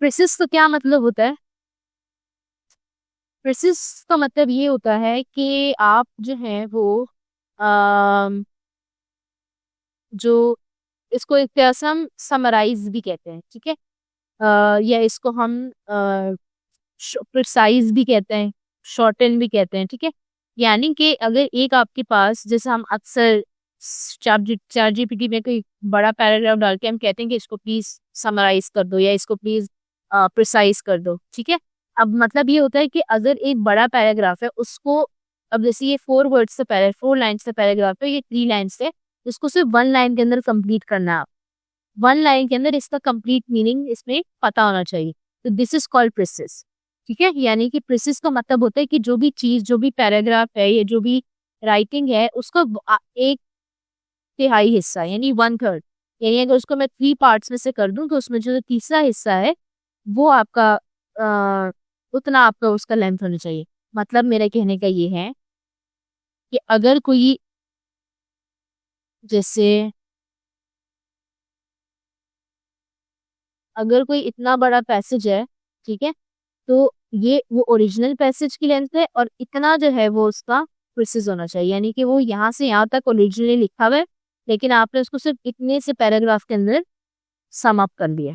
प्रिसिस का क्या मतलब होता है? प्रिसिस का मतलब ये होता है कि आप जो है वो अम, जो इसको एक तरह से हम समराइज भी कहते हैं, ठीक है। या इसको हम प्रिसाइज भी कहते हैं, शॉर्टन भी कहते हैं, ठीक है। यानी कि अगर एक आपके पास, जैसे हम अक्सर चैट जीपीटी में कोई बड़ा पैराग्राफ डाल के हम कहते हैं कि इसको प्लीज समराइज कर दो या इसको प्लीज प्रिसाइज कर दो, ठीक है। अब मतलब ये होता है कि अगर एक बड़ा पैराग्राफ है उसको, अब जैसे ये 4 वर्ड से 4 लाइन से पैराग्राफ है, ये 3 लाइन से, इसको सिर्फ 1 लाइन के अंदर कंप्लीट करना है। आप 1 लाइन के अंदर इसका कंप्लीट मीनिंग इसमें पता होना चाहिए। तो दिस इज कॉल्ड प्रिसिस, ठीक है। यानी कि प्रिसिस का मतलब होता है कि जो भी चीज, जो भी पैराग्राफ है या जो भी राइटिंग है उसका एक तिहाई हिस्सा यानी 1/3, यानी अगर उसको मैं 3 पार्ट्स में से कर दूं तो उसमें जो तीसरा हिस्सा है वो आपका उतना आपका उसका लेंथ होना चाहिए। मतलब मेरे कहने का ये है कि अगर कोई, जैसे अगर कोई इतना बड़ा पैसेज है, ठीक है, तो ये वो ओरिजिनल पैसेज की लेंथ है और इतना जो है वो उसका प्रिसिज होना चाहिए, यानी कि वो यहाँ से यहाँ तक ओरिजिनली लिखा हुआ है लेकिन आपने उसको सिर्फ इतने से पैराग्राफ के अंदर सम अप कर दिया,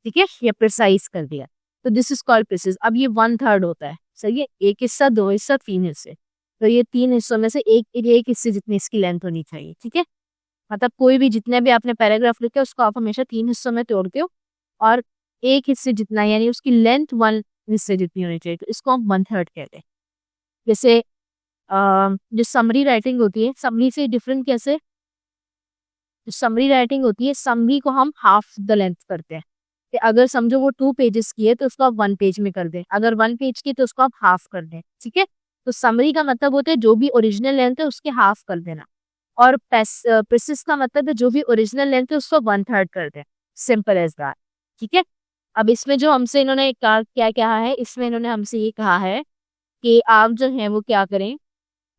ठीक है, या प्रिसाइज कर दिया। तो दिस इज कॉल्ड प्रिसिज। अब ये 1/3 होता है, सही है, एक हिस्सा, 2 हिस्सा, 3 हिस्से। तो ये 3 हिस्सों में से एक हिस्से जितनी इसकी लेंथ होनी चाहिए, ठीक है। मतलब कोई भी जितने भी आपने पैराग्राफ लिखे उसको आप हमेशा 3 हिस्सों में तोड़ते हो और एक हिस्से जितना यानी उसकी लेंथ 1 हिस्से जितनी होनी चाहिए, तो इसको हम 1/3 कहते हैं। जैसे जो समरी राइटिंग होती है, समरी से डिफरेंट कैसे, जो समरी राइटिंग होती है, समरी को हम हाफ द लेंथ करते हैं। कि अगर समझो वो 2 पेजेस की है तो उसको आप 1 पेज में कर दें, अगर 1 पेज की तो उसको आप हाफ कर दें, ठीक है। तो समरी का मतलब होता है जो भी ओरिजिनल लेंथ है उसके हाफ कर देना, और प्रिसिस का मतलब है जो भी ओरिजिनल लेंथ है उसको 1/3 कर दें। सिंपल एज दैट, ठीक है। अब इसमें जो हमसे इन्होंने क्या कहा है, इसमें इन्होंने हमसे ये कहा है कि आप जो है वो क्या करें,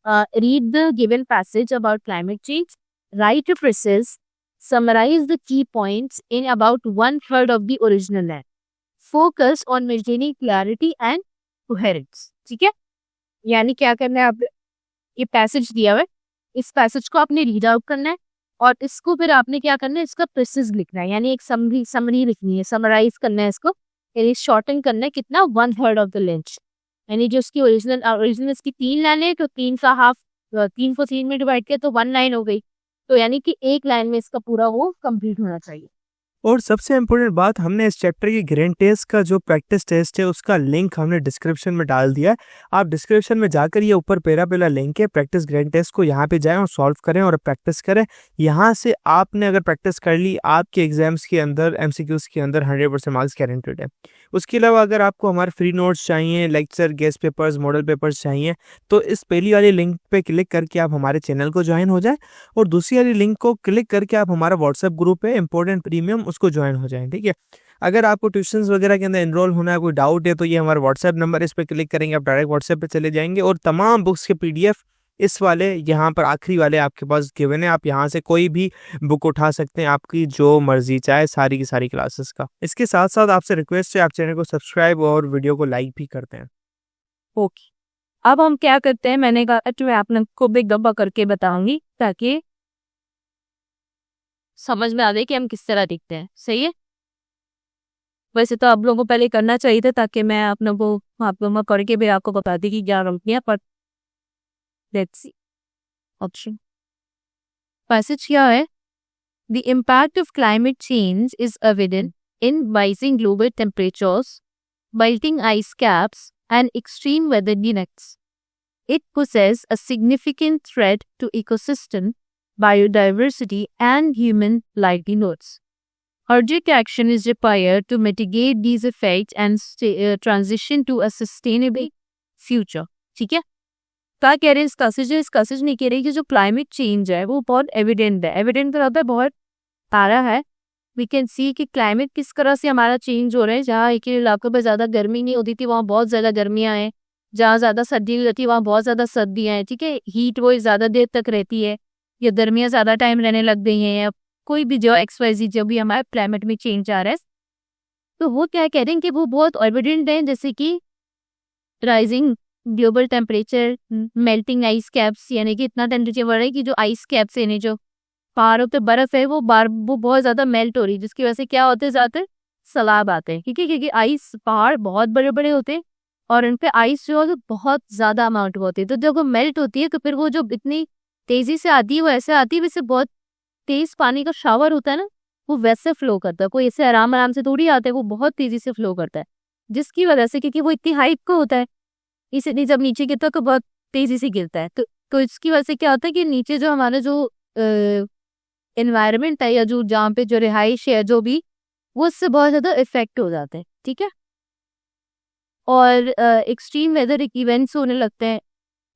read the given passage about climate change, write a precis, summarize the key points in about 1/3 of the original land. Focus on maintaining clarity and coherence. ठीक है, यानी क्या करना है, आप ये पैसेज दिया हुआ है, इस पैसेज को आपने रीड आउट करना है और इसको फिर आपने क्या करना है, इसका प्रिसिस लिखना है, यानी एक समरी लिखनी है, समराइज करना है इसको, यानी शॉर्टन करना है, कितना, 1/3 ऑफ द लेंथ। यानी जो उसकी ओरिजिनल इसकी 3 लाइन है तो 3 का हाफ, 3 को 3 में डिवाइड किया तो 1 लाइन हो गई। तो यानी कि एक लाइन में इसका पूरा वो कंप्लीट होना चाहिए। और सबसे इम्पोर्टेंट बात, हमने इस चैप्टर की ग्रैंड टेस्ट का जो प्रैक्टिस टेस्ट है उसका लिंक हमने डिस्क्रिप्शन में डाल दिया है। आप डिस्क्रिप्शन में जाकर ये ऊपर पहला लिंक है प्रैक्टिस ग्रैंड टेस्ट को, यहाँ पे जाएं और सॉल्व करें और प्रैक्टिस करें। यहाँ से आपने अगर प्रैक्टिस कर ली, आपके एग्जाम्स के अंदर एमसीक्यूज के अंदर 100% मार्क्स गारंटेड है। उसके अलावा अगर आपको हमारे फ्री नोट्स चाहिए, lecture, guest papers, model papers चाहिए, तो इस पहली वाली लिंक पे क्लिक करके आप हमारे चैनल को ज्वाइन हो जाए और दूसरी वाली लिंक को क्लिक करके आप हमारा व्हाट्सएप ग्रुप है इंपॉर्टेंट प्रीमियम, उसको ज्वाइन हो जाएं, ठीक है। अगर आपको ट्यूशंस वगैरह के अंदर एनरोल होना है, कोई डाउट है, तो ये हमारा व्हाट्सएप नंबर है, इस पर क्लिक करेंगे आप डायरेक्ट व्हाट्सएप पे चले जाएंगे और तमाम बुक्स के पीडीएफ इस वाले यहाँ पर आखिरी वाले आपके पास गिवन है। आप यहाँ से कोई भी बुक उठा सकते हैं, आपकी जो मर्जी चाहे, सारी की सारी क्लासेस का। इसके साथ साथ आपसे रिक्वेस्ट है, आप चैनल को सब्सक्राइब और वीडियो को लाइक भी करते हैं। ओके, अब हम क्या करते हैं, मैंने कहा तो मैं आपने को भी गब्बा करके बताऊंगी ताकि समझ में आ जाए कि हम किस तरह दिखते हैं, सही है। वैसे तो आप लोगों को पहले करना चाहिए था ताकि मैं आप लोगों को करके भी आपको बता दी कि क्या रखनी है, पर लेट्स सी ऑप्शन। पैसेज क्या है, The impact of climate change is evident in rising global temperatures, melting ice caps, and extreme weather events. It poses a significant threat to ecosystem, biodiversity, and human livelihoods. Urgent action is required to mitigate these effects and transition to a sustainable future. ठीक है, क्या कह रहे हैं इस passage नहीं कह रही कि जो क्लाइमेट चेंज है वो बहुत एविडेंट है। एविडेंट का मतलब बहुत तारा है। वी कैन सी कि क्लाइमेट किस तरह से हमारा चेंज हो रहा है। जहाँ एक इलाकों पर ज़्यादा गर्मी नहीं होती थी वहाँ बहुत ज़्यादा गर्मियाँ हैं, जहाँ ज़्यादा सर्दी नहीं रहती वहाँ बहुत ज़्यादा सर्दियाँ हैं, ठीक है। हीट वो ज़्यादा देर तक रहती है, या गर्मियाँ ज़्यादा टाइम रहने लग गई हैं, या कोई भी जो XYZ जो भी हमारे क्लाइमेट में चेंज आ रहा है तो वो क्या कह रहे हैं कि वो बहुत एविडेंट है, जैसे कि rising global temperature, melting ice caps, यानी कि इतना टेम्परेचर बढ़ रहा है कि जो आइस कैप्स यानी जो पहाड़ों पे बर्फ है वो बहुत ज्यादा मेल्ट हो रही है, जिसकी वजह से क्या होते हैं, ज्यादातर सैलाब आते हैं, क्योंकि आइस पहाड़ बहुत बड़े बड़े होते हैं और उन पे आइस जो है वो बहुत ज्यादा अमाउंट में होती है। तो जब वो मेल्ट होती है तो फिर वो जो इतनी तेजी से आती है वो ऐसे आती है वैसे बहुत तेज पानी का शावर होता है ना, वो वैसे फ्लो करता है, कोई ऐसे आराम आराम से थोड़ी आता है, वो बहुत तेजी से फ्लो करता है, जिसकी वजह से, क्योंकि वो इतनी हाइट का होता है, इसलिए जब नीचे गिरता है तो बहुत तेजी से गिरता है। तो इसकी वजह से क्या होता है कि नीचे जो हमारा जो एनवायरनमेंट है या जो जहाँ पे जो रिहाइश है जो भी, वो उससे बहुत ज्यादा इफेक्ट हो जाते हैं, ठीक है। और एक्सट्रीम वेदर इवेंट्स होने लगते हैं।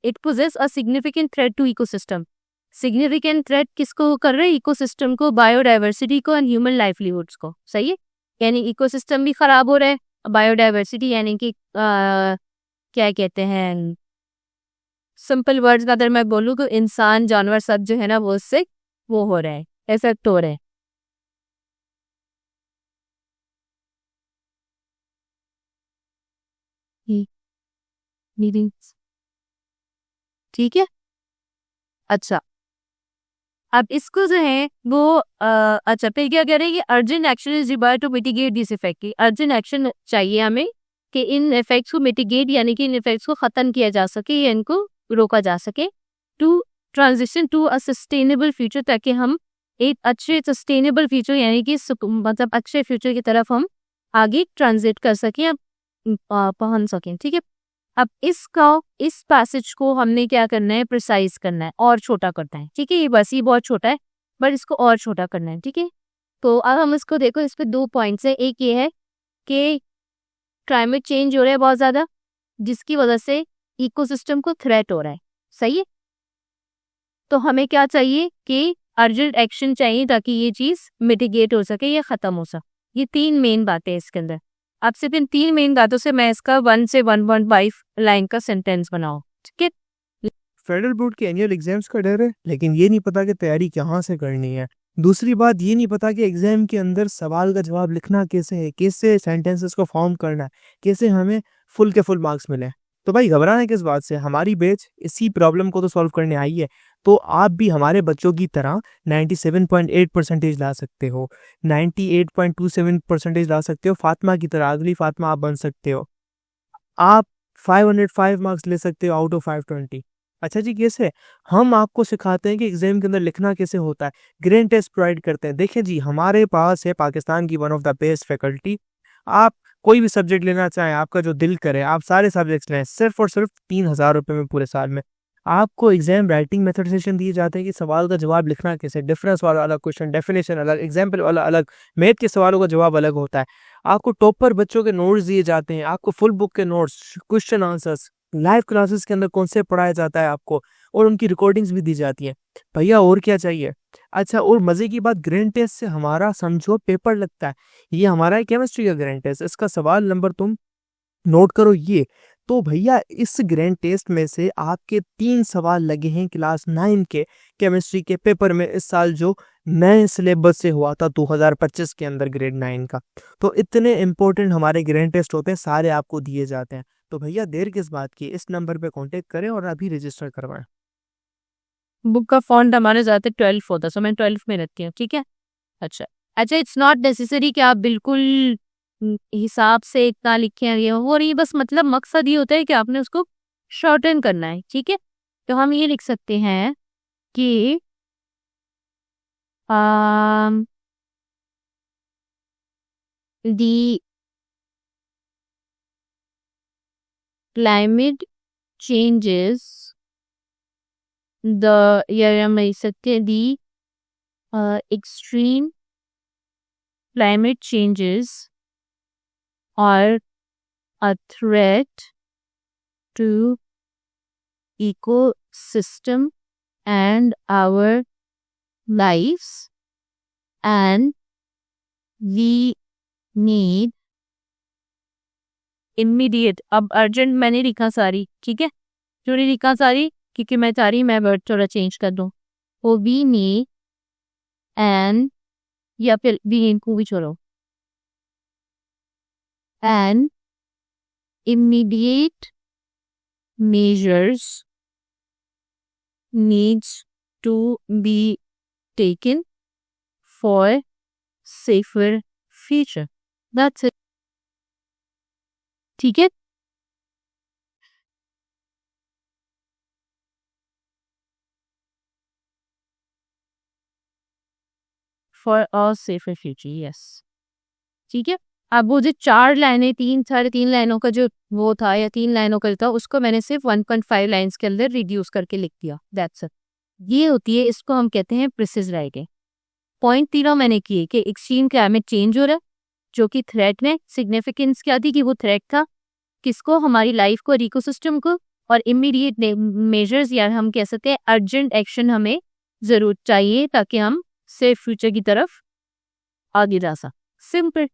It poses a significant threat to ecosystem. Significant threat किसको कर रहे हैं? इकोसिस्टम को, बायोडाइवर्सिटी को एंड ह्यूमन लाइवलीहुड्स को, सही है। यानी इकोसिस्टम भी खराब हो रहा है, बायोडाइवर्सिटी यानी कि क्या कहते हैं, सिंपल वर्ड्स में अगर मैं बोलूँ तो इंसान जानवर सब जो है ना वो उससे वो हो रहे हैं, इफेक्ट हो रहे हैं। मीटिंग्स, ठीक है। अच्छा, अब इसको जो है वो अच्छा फिर क्या कह रहे हैं कि urgent action is required to mitigate this effect की, अर्जेंट एक्शन चाहिए हमें कि इन इफेक्ट्स को मिटिगेट यानी कि इन इफेक्ट्स को खत्म किया जा सके या इनको रोका जा सके, to transition to a sustainable future, ताकि हम एक अच्छे सस्टेनेबल फ्यूचर यानी कि मतलब अच्छे फ्यूचर की तरफ हम आगे ट्रांजिट कर सकें, पहुंच सकें, ठीक है। अब इस पैसेज को हमने क्या करना है, प्रिसाइज करना है और छोटा करना है, ठीक है। ये बस ये बहुत छोटा है, बट इसको और छोटा करना है, ठीक है। तो अब हम इसको देखो, इस पे 2 पॉइंट्स है। एक ये है कि क्लाइमेट चेंज हो रहा है बहुत ज्यादा, जिसकी वजह से इकोसिस्टम को थ्रेट हो रहा है, सही है। तो हमें क्या चाहिए कि अर्जेंट एक्शन चाहिए ताकि ये चीज मिटिगेट हो सके या खत्म हो सके। ये 3 मेन बातें हैं इसके अंदर। अब सिर्फ इन 3 मेन बातों से मैं इसका 1 से 1.5 लाइन का सेंटेंस बनाऊं, ठीक है। फेडरल बोर्ड के एनुअल एग्जाम्स का डर है, लेकिन ये नहीं पता कि तैयारी कहाँ से करनी है। दूसरी बात ये नहीं पता कि एग्जाम के अंदर सवाल का जवाब लिखना कैसे है, कैसे सेंटेंसेस को फॉर्म करना है, कैसे हमें फुल के फुल मार्क्स मिले। तो भाई घबराना किस बात से, हमारी बैच इसी प्रॉब्लम को तो सॉल्व करने आई है। तो आप भी हमारे बच्चों की तरह 97.8 परसेंटेज ला सकते हो, 98.27 परसेंटेज ला सकते हो, फातिमा की तरह, अगली फातिमा आप बन सकते हो। आप 505 मार्क्स ले सकते हो आउट ऑफ 520। अच्छा जी, कैसे? हम आपको सिखाते हैं कि एग्जाम के अंदर लिखना कैसे होता है, ग्रेड टेस्ट प्रोवाइड करते हैं। देखिए जी, हमारे पास है पाकिस्तान की one of the best faculty. आप कोई भी सब्जेक्ट लेना चाहें, आपका जो दिल करे, आप सारे सब्जेक्ट्स लें, सिर्फ और सिर्फ 3,000 रुपये में पूरे साल में। आपको एग्जाम राइटिंग मेथड सेशन दिए जाते हैं कि सवाल का जवाब लिखना कैसे, डिफरेंस वाला अलग क्वेश्चन, डेफिनेशन अलग, एग्जाम्पल वाला अलग, मैथ के सवालों का जवाब अलग होता है। आपको टॉपर बच्चों के नोट्स दिए जाते हैं, आपको फुल बुक के notes, question answers, live classes के अंदर कॉन्सेप्ट पढ़ाया जाता है आपको, और उनकी रिकॉर्डिंग्स भी दी जाती हैं। भैया और क्या चाहिए? अच्छा, और मजे की बात, ग्रैंड टेस्ट से हमारा समझो पेपर लगता है। ये हमारा है केमिस्ट्री का ग्रैंड टेस्ट, इसका सवाल नंबर तुम नोट करो ये। तो भैया इस ग्रैंड टेस्ट में से आपके 3 सवाल लगे हैं क्लास 9 के केमिस्ट्री के पेपर में, इस साल जो नए सिलेबस से हुआ था 2025 के अंदर ग्रेड 9 का। तो इतने इंपॉर्टेंट हमारे ग्रैंड टेस्ट होते हैं, सारे आपको दिए जाते हैं। तो भैया देर किस बात की, इस नंबर पे कांटेक्ट करें और अभी रजिस्टर करवाएं। बुक का फॉन्ट हमारे ज्यादा 12 होता है, सो मैं 12 में रखती हूँ, ठीक है। अच्छा अच्छा, इट्स नॉट नेसेसरी कि आप बिल्कुल हिसाब से इतना लिखें ये हो रही, बस मतलब मकसद ये होता है कि आपने उसको शॉर्टन करना है, ठीक है। तो हम ये लिख सकते हैं कि the climate changes, the या हम लिख सकते हैं the extreme climate changes are a threat to ecosystem and our lives, and we need immediate, अब अर्जेंट मैंने लिखा सारी, ठीक है, जो नहीं लिखा सारी क्योंकि मैं चाह रही मैं वर्ड थोड़ा चेंज कर दूं। वो वी नीड एंड, या फिर वी नीड को भी छोड़ो, and immediate measures needs to be taken for safer future. That's it. ठीक है. For a safer future, yes. ठीक है. अब वो जो 4 लाइनें 3-3.5 लाइनों का जो वो था या 3 लाइनों का था उसको मैंने सिर्फ 1.5 लाइन्स के अंदर रिड्यूस करके लिख दिया. That's it. ये होती है, इसको हम कहते हैं प्रिसाइज राइटिंग. पॉइंट 3 मैंने किए कि एक्सट्रीम क्लाइमेट चेंज हो रहा है जो कि थ्रेट में सिग्निफिकेंस क्या थी कि वो थ्रेट था किसको, हमारी लाइफ को और इकोसिस्टम को. और इमीडिएट मेजर्स या हम कह सकते हैं अर्जेंट एक्शन हमें जरूर चाहिए ताकि हम सेफ फ्यूचर की तरफ आगे जा सकें. सिंपल.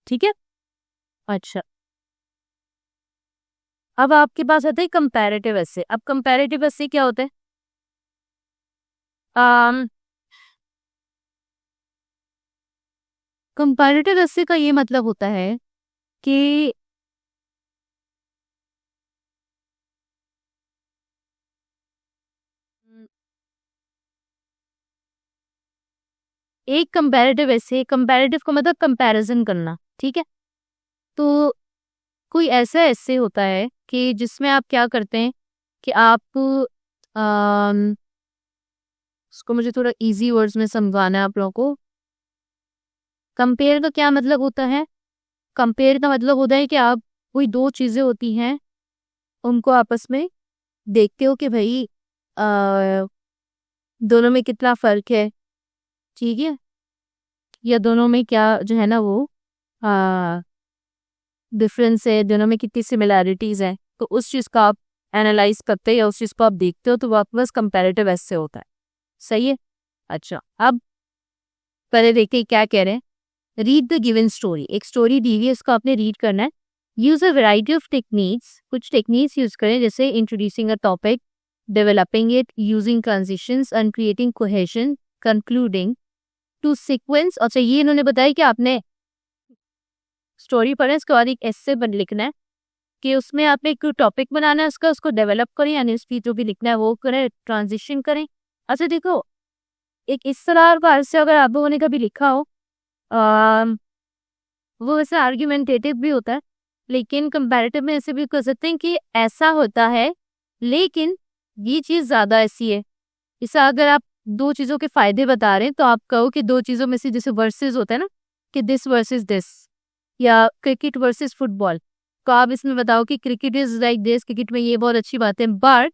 ठीक है. अच्छा, अब आपके पास आता है कंपैरेटिव एसे. अब कंपैरेटिव एसे क्या होता है? कंपैरेटिव एसे का ये मतलब होता है कि एक कंपैरेटिव एसे, कंपैरेटिव का मतलब कंपैरिजन करना. ठीक है. तो कोई ऐसा एसे होता है कि जिसमें आप क्या करते हैं कि आप उसको मुझे थोड़ा इजी वर्ड्स में समझाना है आप लोगों को. कंपेयर का क्या मतलब होता है? कंपेयर का मतलब होता है कि आप कोई 2 चीज़ें होती हैं उनको आपस में देखते हो कि भाई दोनों में कितना फ़र्क है. ठीक है. या दोनों में क्या जो है ना वो डिफरेंस है, दोनों में कितनी सिमिलैरिटीज़ हैं. तो उस चीज़ का आप एनालाइज करते हो या उस चीज़ को आप देखते हो तो वो आपके पास कंपैरेटिव ऐसे होता है. सही है. अच्छा, अब पहले देखते क्या कह रहे हैं. Read the given story. एक स्टोरी दी हुई है, उसको आपने रीड करना है. Use a variety of techniques. कुछ टेक्निक्स यूज करें जैसे introducing a topic, developing it, using transitions and creating cohesion, concluding to sequence. अच्छा, ये इन्होंने बताया कि आपने स्टोरी पढ़े उसके बाद एक एस्से लिखना है कि उसमें आप एक टॉपिक बनाना है उसका, उसको डेवलप करें यानी उसकी जो भी लिखना है वो करें, ट्रांजिशन करें. अच्छा देखो, एक इस तरह का ऐसे अगर आप लोगों ने कभी लिखा हो वो वैसे आर्ग्यूमेंटेटिव भी होता है लेकिन कंपैरेटिव में ऐसे भी कर सकते हैं कि ऐसा होता है लेकिन ये चीज़ ज़्यादा ऐसी है. इसे अगर आप 2 चीज़ों के फायदे बता रहे हैं तो आप कहो कि 2 चीज़ों में से जैसे वर्सेस होता है ना कि दिस वर्सेस दिस या क्रिकेट वर्सेस फुटबॉल, तो आप इसमें बताओ कि cricket is like this, cricket में ये बहुत अच्छी बात है बट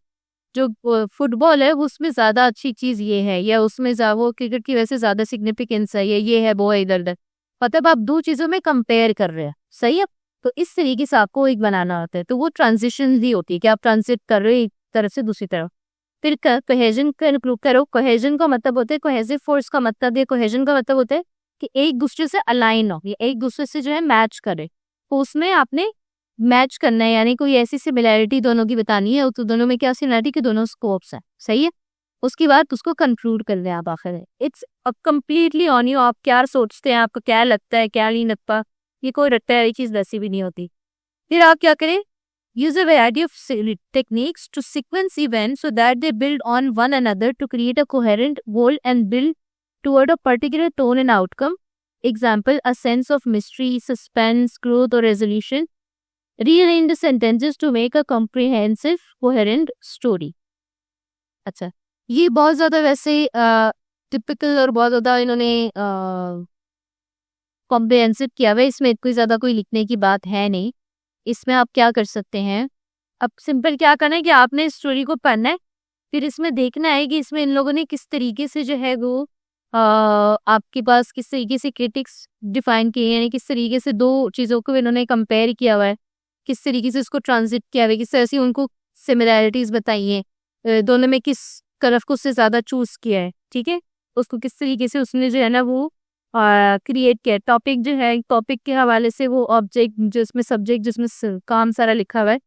जो फुटबॉल है उसमें ज़्यादा अच्छी चीज़ ये है या उसमें वो क्रिकेट की वजह से ज़्यादा सिग्निफिकेंस है ये है वो है इधर उधर. मतलब आप 2 चीज़ों में कंपेयर कर रहे हैं. सही है. तो इस तरीके से आपको एक बनाना होता है तो वो ट्रांजिशन ही होती है कि आप ट्रांजिट कर रहे हो एक तरफ से दूसरी तरफ. फिर कोहेजन का इंक्लूड करो. कोहेजन का मतलब होता है कोहेसिव फोर्स का मतलब है, कोहेजन का मतलब होता है कि एक दूसरे से अलाइन हो, ये एक दूसरे से जो है मैच करे. तो उसमें आपने मैच करना है यानी कोई ऐसी सिमिलैरिटी दोनों की बतानी है तो दोनों में क्या सिमिलैरिटी कि दोनों स्कोप्स हैं. सही है. उसके बाद उसको कंक्लूड कर लें आप आखिर में. इट्स कम्प्लीटली ऑन यू, आप क्या सोचते हैं, आपको क्या लगता है क्या नहीं लगता. ये कोई रट्टा वाली चीज़ वैसी भी नहीं होती. फिर आप क्या करें, use a variety of techniques to sequence events so that they build on one another to create a coherent goal and build toward a particular tone and outcome. Example, a sense of mystery, suspense, growth or resolution. Rearrange the sentences to make a comprehensive, coherent story. अच्छा, ये बहुत ज़्यादा वैसे typical और बहुत ज़्यादा इन्होंने comprehensive किया हुआ है. इसमें कोई ज़्यादा कोई लिखने की बात है नहीं. इसमें आप क्या कर सकते हैं, अब सिंपल क्या करना है कि आपने इस स्टोरी को पढ़ना है फिर इसमें देखना है कि इसमें इन लोगों ने किस तरीके से जो है वो आपके पास किस तरीके से क्रिटिक्स डिफाइन किए यानी किस तरीके से 2 चीज़ों को इन्होंने कंपेयर किया हुआ है, किस तरीके से इसको ट्रांजिट किया हुआ है, किस तरह से उनको सिमिलैरिटीज़ बताई हैं, दोनों में किस तरफ को उससे ज़्यादा चूज़ किया है. ठीक है. उसको किस तरीके से उसने जो है ना वो क्रिएट किया. टॉपिक जो है टॉपिक के हवाले से वो ऑब्जेक्ट जिसमें सब्जेक्ट जिसमें काम सारा लिखा हुआ है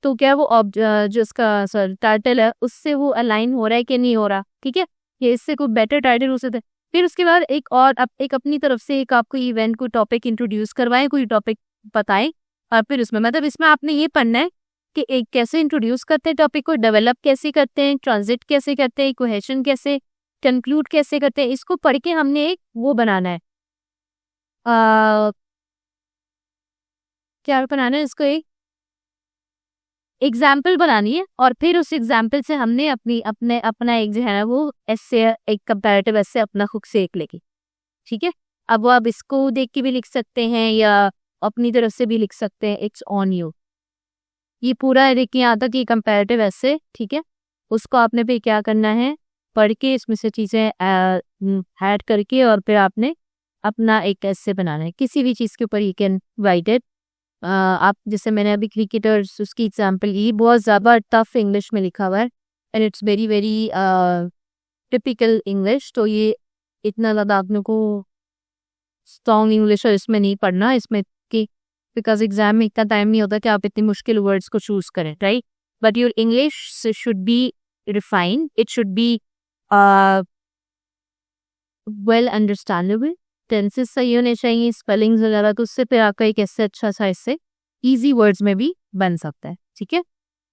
तो क्या वो जो उसका टाइटल है उससे वो अलाइन हो रहा है कि नहीं हो रहा. ठीक है. ये इससे कोई बेटर टाइटल हो सकता है. फिर उसके बाद एक और एक अपनी तरफ से एक आपको इवेंट कोई टॉपिक इंट्रोड्यूस करवाएं, कोई टॉपिक बताएं और फिर उसमें मतलब इसमें आपने ये पढ़ना है कि एक कैसे इंट्रोड्यूस करते हैं टॉपिक को, डेवलप कैसे करते हैं, ट्रांजिट कैसे करते हैं, कोहेशन कैसे, कंक्लूड कैसे करते हैं। इसको पढ़ के हमने एक वो बनाना है, क्या बनाना है, इसको एक एग्जाम्पल बनानी है और फिर उस एग्जाम्पल से हमने अपना एक जो है ना वो ऐसे एक कंपैरेटिव ऐसे अपना खुद से एक लेगी। ठीक है, अब वो आप इसको देख के भी लिख सकते हैं या अपनी तरफ से भी लिख सकते हैं, इट्स ऑन यू। ये पूरा देखिए यहाँ तक ये कंपैरेटिव ऐसे, ठीक है, उसको आपने फिर क्या करना है, पढ़ के इसमें से चीज़ें ऐड करके और फिर आपने अपना एक ऐसे बनाना है किसी भी चीज़ के ऊपर। You can write it. आप जैसे मैंने अभी क्रिकेटर्स उसकी एग्जांपल ली, बहुत ज़्यादा टफ इंग्लिश में लिखा हुआ है and it's very very typical English, तो ये इतना ज़्यादा आपने को स्ट्रॉन्ग इंग्लिश और इसमें नहीं पढ़ना इसमें कि बिकॉज एग्जाम में इतना टाइम नहीं होता कि आप इतनी मुश्किल वर्ड्स को चूज करें, right. But your English should be refined, it should be well understandable, tenses सही होने चाहिए, स्पेलिंग्स वगैरह, तो उससे फिर आपका एक ऐसे अच्छा सा इससे इजी वर्ड्स में भी बन सकता है। ठीक है।